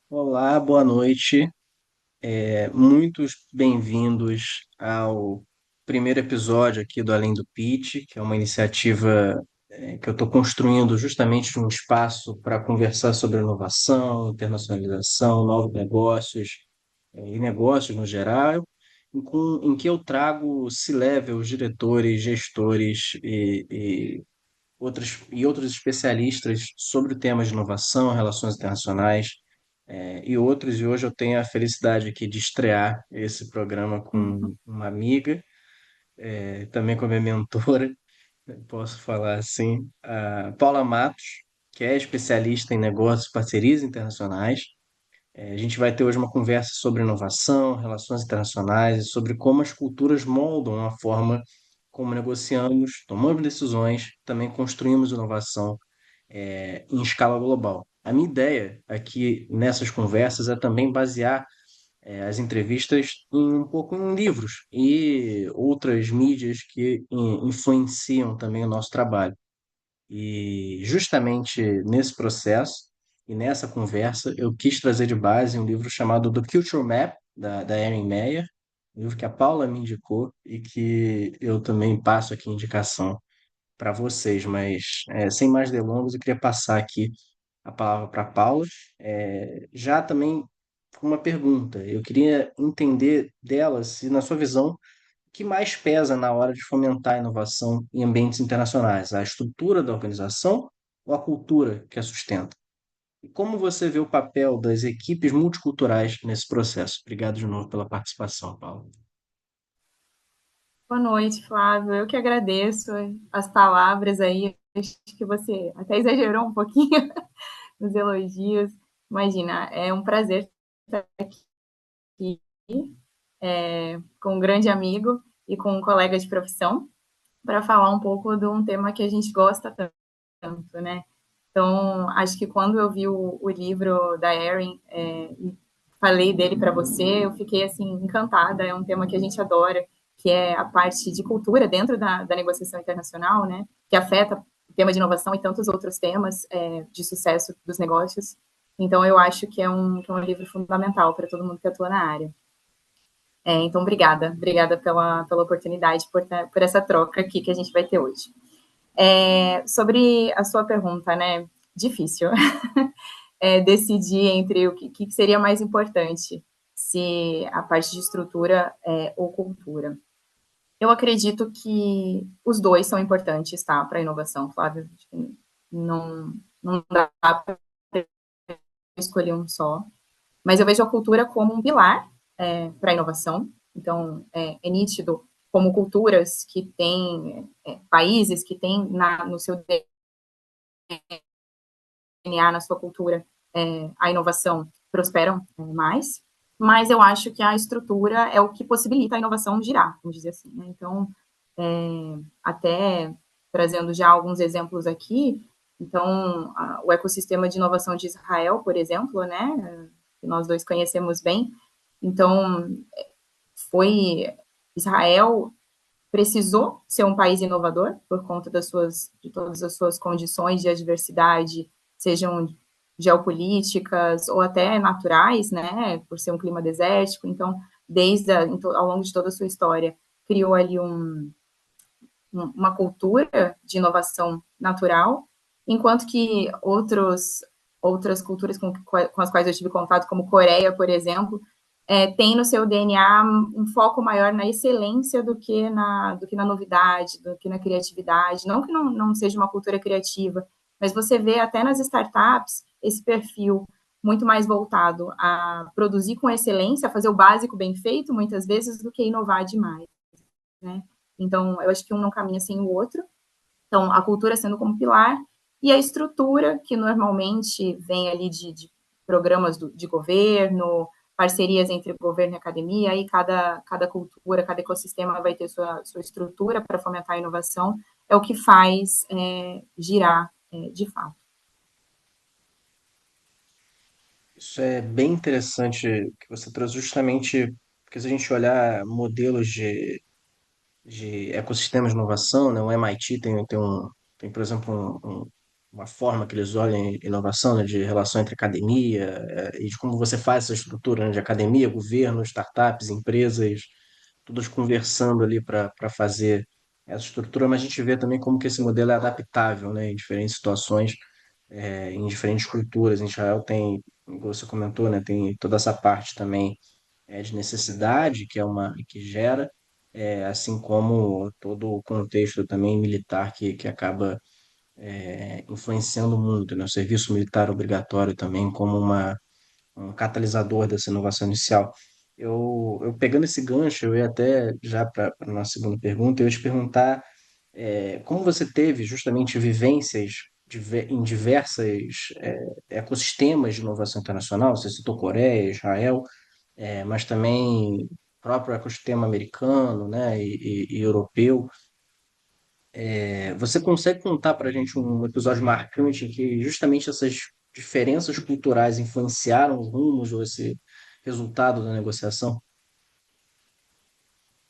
Olá, boa noite. Muitos bem-vindos ao primeiro episódio aqui do Além do Pitch, que é uma iniciativa que eu estou construindo justamente um espaço para conversar sobre inovação, internacionalização, novos negócios e negócios no geral, em que eu trago C-levels, diretores, gestores e outros especialistas sobre o tema de inovação, relações internacionais, e outros. E hoje eu tenho a felicidade aqui de estrear esse programa com uma amiga, também com a minha mentora, posso falar assim, a Paula Matos, que é especialista em negócios e parcerias internacionais. A gente vai ter hoje uma conversa sobre inovação, relações internacionais e sobre como as culturas moldam a forma como negociamos, tomamos decisões, também construímos inovação em escala global. A minha ideia aqui nessas conversas é também basear as entrevistas um pouco em livros e outras mídias que influenciam também o nosso trabalho. E justamente nesse processo e nessa conversa, eu quis trazer de base um livro chamado The Culture Map, da Erin Meyer, um livro que a Paula me indicou e que eu também passo aqui indicação para vocês. Mas sem mais delongas, eu queria passar aqui a palavra para a Paula. Já também com uma pergunta, eu queria entender dela se, na sua visão, o que mais pesa na hora de fomentar a inovação em ambientes internacionais? A estrutura da organização ou a cultura que a sustenta? E como você vê o papel das equipes multiculturais nesse processo? Obrigado de novo pela participação, Paulo. Boa noite, Flávio. Eu que agradeço as palavras aí. Acho que você até exagerou um pouquinho nos elogios. Imagina, é um prazer estar aqui com um grande amigo e com um colega de profissão para falar um pouco de um tema que a gente gosta tanto, né? Então, acho que quando eu vi o livro da Erin e falei dele para você, eu fiquei assim encantada. É um tema que a gente adora, que é a parte de cultura dentro da negociação internacional, né? Que afeta o tema de inovação e tantos outros temas de sucesso dos negócios. Então, eu acho que é um livro fundamental para todo mundo que atua na área. Então, obrigada pela oportunidade, por essa troca aqui que a gente vai ter hoje. Sobre a sua pergunta, né? Difícil decidir entre o que seria mais importante, se a parte de estrutura ou cultura. Eu acredito que os dois são importantes, tá, para a inovação, Flávio. Não, não dá para escolher um só. Mas eu vejo a cultura como um pilar para a inovação. Então, é nítido como culturas que têm, países que têm no seu DNA, na sua cultura, a inovação prosperam mais, mas eu acho que a estrutura é o que possibilita a inovação girar, vamos dizer assim. Né? Então, até trazendo já alguns exemplos aqui, então, o ecossistema de inovação de Israel, por exemplo, né, que nós dois conhecemos bem, então, foi Israel precisou ser um país inovador por conta de todas as suas condições de adversidade, sejam geopolíticas ou até naturais, né, por ser um clima desértico. Então, ao longo de toda a sua história, criou ali uma cultura de inovação natural, enquanto que outras culturas com as quais eu tive contato, como Coreia, por exemplo, tem no seu DNA um foco maior na excelência do que na novidade, do que na criatividade. Não que não seja uma cultura criativa, mas você vê até nas startups esse perfil muito mais voltado a produzir com excelência, a fazer o básico bem feito, muitas vezes, do que inovar demais, né? Então, eu acho que um não caminha sem o outro. Então, a cultura sendo como pilar e a estrutura, que normalmente vem ali de programas de governo, parcerias entre governo e academia, aí cada cultura, cada ecossistema vai ter sua estrutura para fomentar a inovação, é o que faz girar de fato. Isso é bem interessante que você trouxe justamente porque se a gente olhar modelos de ecossistemas de inovação, né, o MIT tem, por exemplo, uma forma que eles olham inovação, né, de relação entre academia, e de como você faz essa estrutura, né, de academia, governo, startups, empresas, todas conversando ali para fazer essa estrutura, mas a gente vê também como que esse modelo é adaptável, né, em diferentes situações, em diferentes culturas. Em Israel tem, como você comentou, né, tem toda essa parte também de necessidade que gera, assim como todo o contexto também militar que acaba influenciando muito, né? O serviço militar obrigatório também como um catalisador dessa inovação inicial. Eu pegando esse gancho, eu ia até já para a nossa segunda pergunta, eu ia te perguntar como você teve justamente vivências em diversas ecossistemas de inovação internacional, você citou Coreia, Israel, mas também o próprio ecossistema americano, né, e europeu. Você consegue contar para a gente um episódio marcante em que justamente essas diferenças culturais influenciaram os rumos ou esse resultado da negociação?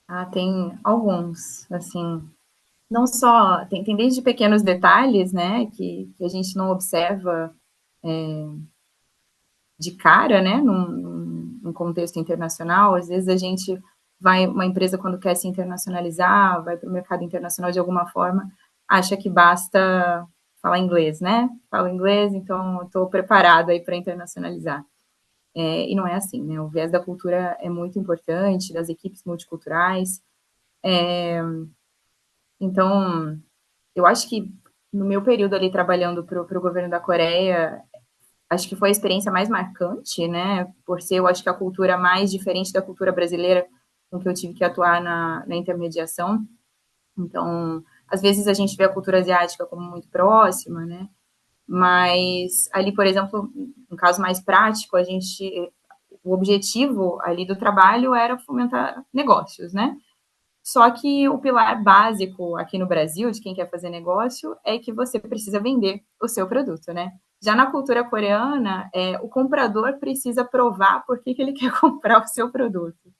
Ah, tem alguns, assim, não só, tem desde pequenos detalhes, né, que a gente não observa de cara, né, num contexto internacional. Às vezes a gente vai, uma empresa quando quer se internacionalizar, vai para o mercado internacional de alguma forma, acha que basta falar inglês, né? Falo inglês, então estou preparado aí para internacionalizar. E não é assim, né? O viés da cultura é muito importante, das equipes multiculturais. Então, eu acho que no meu período ali trabalhando para o governo da Coreia, acho que foi a experiência mais marcante, né? Por ser, eu acho que a cultura mais diferente da cultura brasileira com que eu tive que atuar na intermediação. Então, às vezes a gente vê a cultura asiática como muito próxima, né? Mas ali, por exemplo, um caso mais prático, o objetivo ali do trabalho era fomentar negócios, né? Só que o pilar básico aqui no Brasil, de quem quer fazer negócio, é que você precisa vender o seu produto, né? Já na cultura coreana, o comprador precisa provar por que ele quer comprar o seu produto.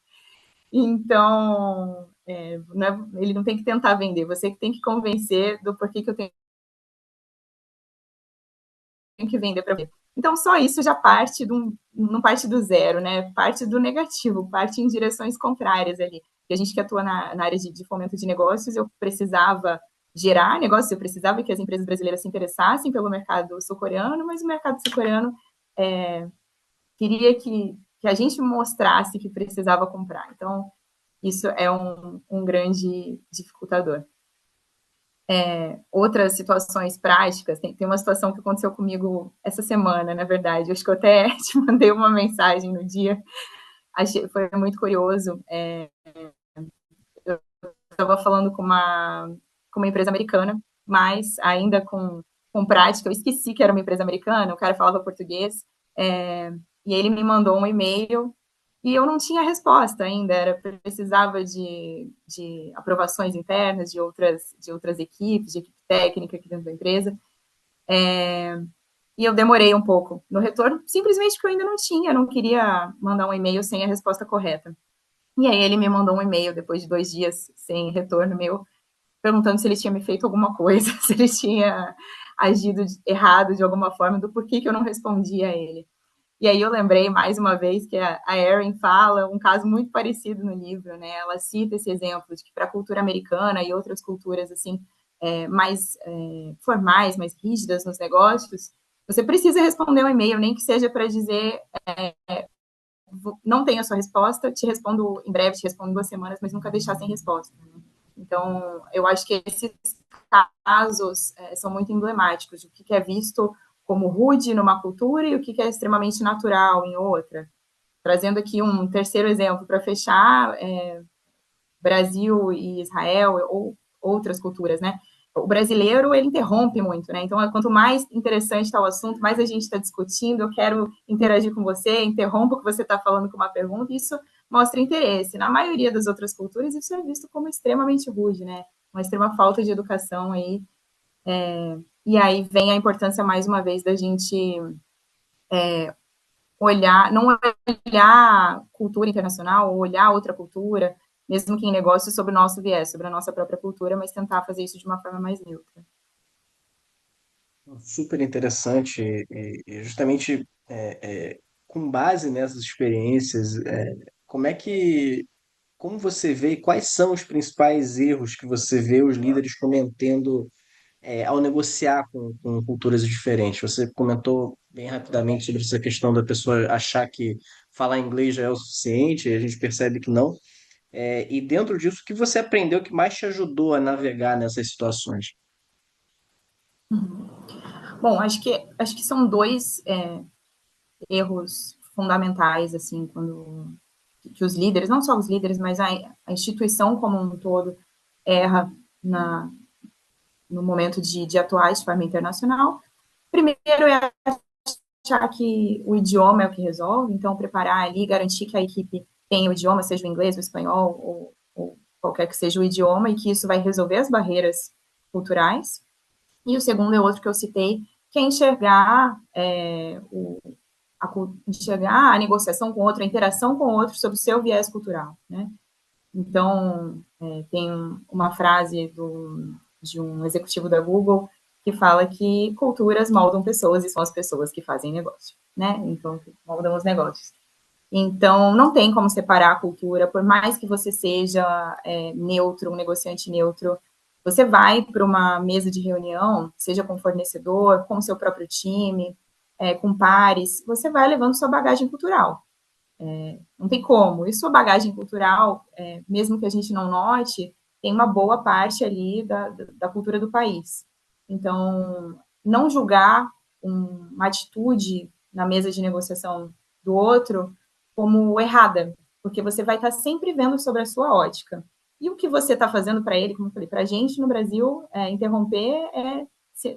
Então, ele não tem que tentar vender, você que tem que convencer do porquê que eu tenho que vender para você. Então, só isso já não parte do zero, né? Parte do negativo, parte em direções contrárias ali. E a gente que atua na área de fomento de negócios, eu precisava gerar negócios, eu precisava que as empresas brasileiras se interessassem pelo mercado sul-coreano, mas o mercado sul-coreano queria que a gente mostrasse que precisava comprar. Então, isso é um grande dificultador. Outras situações práticas, tem uma situação que aconteceu comigo essa semana, na verdade, eu acho que eu até te mandei uma mensagem no dia, foi muito curioso, eu estava falando com uma empresa americana, mas ainda com prática, eu esqueci que era uma empresa americana, o cara falava português, e ele me mandou um e-mail e eu não tinha resposta ainda, precisava de aprovações internas de outras equipes, de equipe técnica aqui dentro da empresa, e eu demorei um pouco no retorno, simplesmente porque eu ainda não queria mandar um e-mail sem a resposta correta. E aí ele me mandou um e-mail depois de 2 dias sem retorno meu, perguntando se ele tinha me feito alguma coisa, se ele tinha agido errado de alguma forma, do porquê que eu não respondia a ele. E aí eu lembrei mais uma vez que a Erin fala um caso muito parecido no livro, né? Ela cita esse exemplo de que para a cultura americana e outras culturas assim mais formais, mais rígidas nos negócios, você precisa responder um e-mail, nem que seja para dizer não tenho a sua resposta, te respondo em breve, te respondo em 2 semanas, mas nunca deixar sem resposta. Né? Então, eu acho que esses casos são muito emblemáticos de o que é visto como rude numa cultura e o que é extremamente natural em outra. Trazendo aqui um terceiro exemplo para fechar, Brasil e Israel ou outras culturas, né? O brasileiro, ele interrompe muito, né? Então, quanto mais interessante está o assunto, mais a gente está discutindo, eu quero interagir com você, interrompo o que você está falando com uma pergunta, e isso mostra interesse. Na maioria das outras culturas, isso é visto como extremamente rude, né? Uma extrema falta de educação aí. E aí vem a importância, mais uma vez, da gente olhar, não olhar cultura internacional, ou olhar outra cultura, mesmo que em negócio, sobre o nosso viés, sobre a nossa própria cultura, mas tentar fazer isso de uma forma mais neutra. super interessante e justamente com base nessas experiências, como é que, como você vê e quais são os principais erros que você vê os líderes cometendo ao negociar com culturas diferentes? Você comentou bem rapidamente sobre essa questão da pessoa achar que falar inglês já é o suficiente, e a gente percebe que não. E dentro disso, o que você aprendeu que mais te ajudou a navegar nessas situações? Bom, acho que são dois erros fundamentais, assim, quando que os líderes, não só os líderes, mas a instituição como um todo erra na, no momento de atuar de forma internacional. Primeiro é achar que o idioma é o que resolve, então preparar ali, garantir que a equipe tenha o idioma, seja o inglês, o espanhol ou qualquer que seja o idioma, e que isso vai resolver as barreiras culturais. E o segundo é outro que eu citei, que é enxergar enxergar a negociação com outro, a interação com outro sobre o seu viés cultural, né? Então, tem uma frase de um executivo da Google que fala que culturas moldam pessoas e são as pessoas que fazem negócio, né? Então, moldam os negócios. Então, não tem como separar a cultura, por mais que você seja neutro, um negociante neutro, você vai para uma mesa de reunião, seja com fornecedor, com o seu próprio time, com pares, você vai levando sua bagagem cultural. Não tem como. E sua bagagem cultural, mesmo que a gente não note, tem uma boa parte ali da cultura do país. Então, não julgar uma atitude na mesa de negociação do outro como errada, porque você vai estar sempre vendo sobre a sua ótica. E o que você está fazendo para ele, como eu falei, para a gente no Brasil, interromper é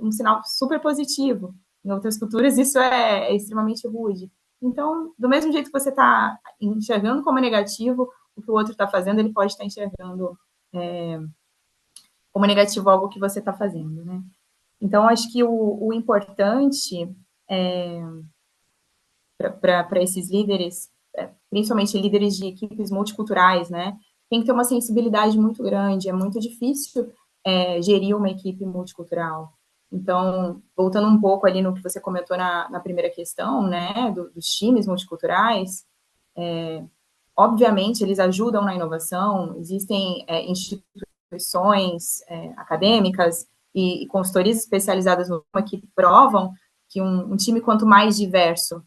um sinal super positivo. Em outras culturas, isso é extremamente rude. Então, do mesmo jeito que você está enxergando como negativo, o que o outro está fazendo, ele pode estar enxergando como negativo algo que você está fazendo, né? Então, acho que o importante para esses líderes, principalmente líderes de equipes multiculturais, né? Tem que ter uma sensibilidade muito grande. É muito difícil gerir uma equipe multicultural. Então, voltando um pouco ali no que você comentou na primeira questão, né, dos times multiculturais, obviamente eles ajudam na inovação, existem instituições acadêmicas e consultorias especializadas no tema que provam que um time quanto mais diverso,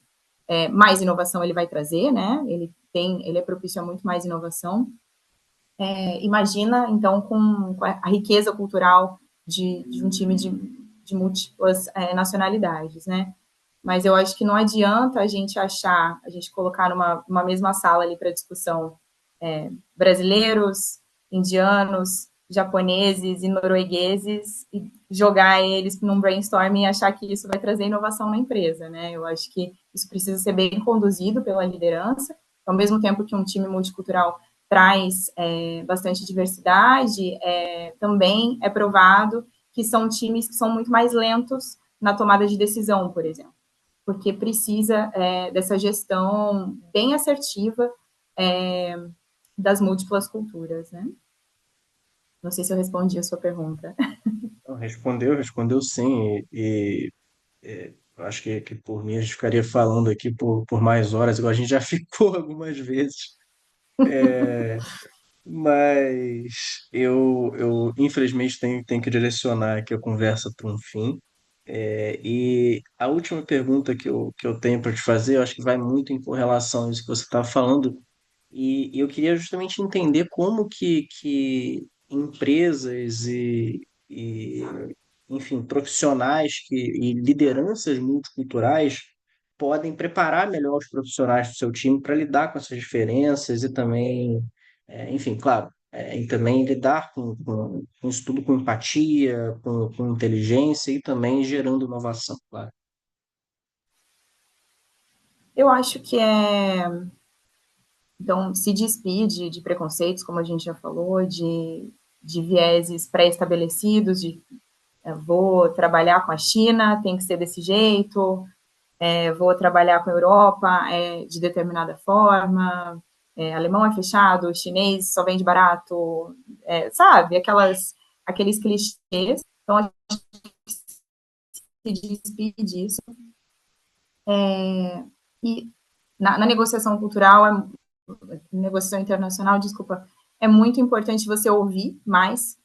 mais inovação ele vai trazer, né? Ele é propício a muito mais inovação. Imagina, então, com a riqueza cultural de um time de múltiplas nacionalidades, né? Mas eu acho que não adianta a gente colocar numa mesma sala ali para discussão brasileiros, indianos, japoneses e noruegueses e jogar eles num brainstorming e achar que isso vai trazer inovação na empresa, né? Eu acho que isso precisa ser bem conduzido pela liderança, ao mesmo tempo que um time multicultural traz bastante diversidade, também é provado que são times que são muito mais lentos na tomada de decisão, por exemplo, porque precisa dessa gestão bem assertiva das múltiplas culturas, né? Não sei se eu respondi a sua pergunta. Então, respondeu sim, acho que por mim a gente ficaria falando aqui por mais horas, igual a gente já ficou algumas vezes. Mas eu infelizmente tenho que direcionar aqui a conversa para um fim. E a última pergunta que eu tenho para te fazer, eu acho que vai muito em correlação a isso que você estava falando, e eu queria justamente entender como que empresas e, enfim, profissionais e lideranças multiculturais podem preparar melhor os profissionais do seu time para lidar com essas diferenças e também, enfim, claro, e também lidar com isso tudo com empatia, com inteligência e também gerando inovação, claro. Eu acho que então, se despir de preconceitos, como a gente já falou, de vieses pré-estabelecidos, de vou trabalhar com a China, tem que ser desse jeito, vou trabalhar com a Europa de determinada forma, alemão é fechado, chinês só vende barato, sabe? Aqueles clichês. Então, despir disso. E na negociação cultural, negociação internacional, desculpa, é muito importante você ouvir mais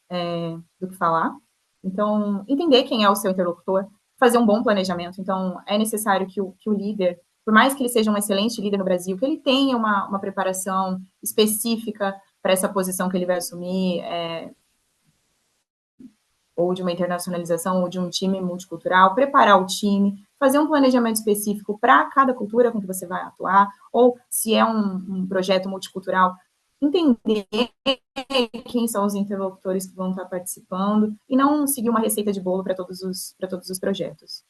do que falar. Então, entender quem é o seu interlocutor, fazer um bom planejamento. Então, é necessário que o líder, por mais que ele seja um excelente líder no Brasil, que ele tenha uma preparação específica para essa posição que ele vai assumir, ou de uma internacionalização, ou de um time multicultural, preparar o time, fazer um planejamento específico para cada cultura com que você vai atuar, ou se é um projeto multicultural, entender quem são os interlocutores que vão estar participando e não seguir uma receita de bolo para todos os projetos.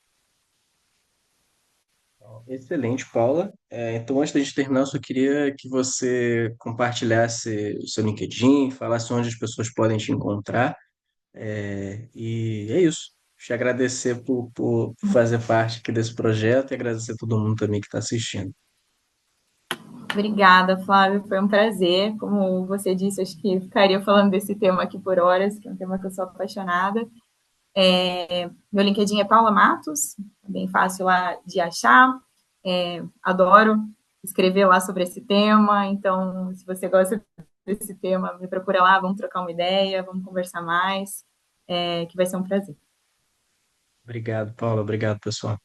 Excelente, Paula. Então, antes da gente terminar, eu só queria que você compartilhasse o seu LinkedIn, falasse onde as pessoas podem te encontrar. E é isso. Te agradecer por fazer parte aqui desse projeto e agradecer a todo mundo também que está assistindo. Obrigada, Flávio, foi um prazer. Como você disse, acho que ficaria falando desse tema aqui por horas, que é um tema que eu sou apaixonada. Meu LinkedIn é Paula Matos, bem fácil lá de achar. Adoro escrever lá sobre esse tema, então, se você gosta desse tema, me procura lá, vamos trocar uma ideia, vamos conversar mais, que vai ser um prazer. Obrigado, Paula. Obrigado, pessoal.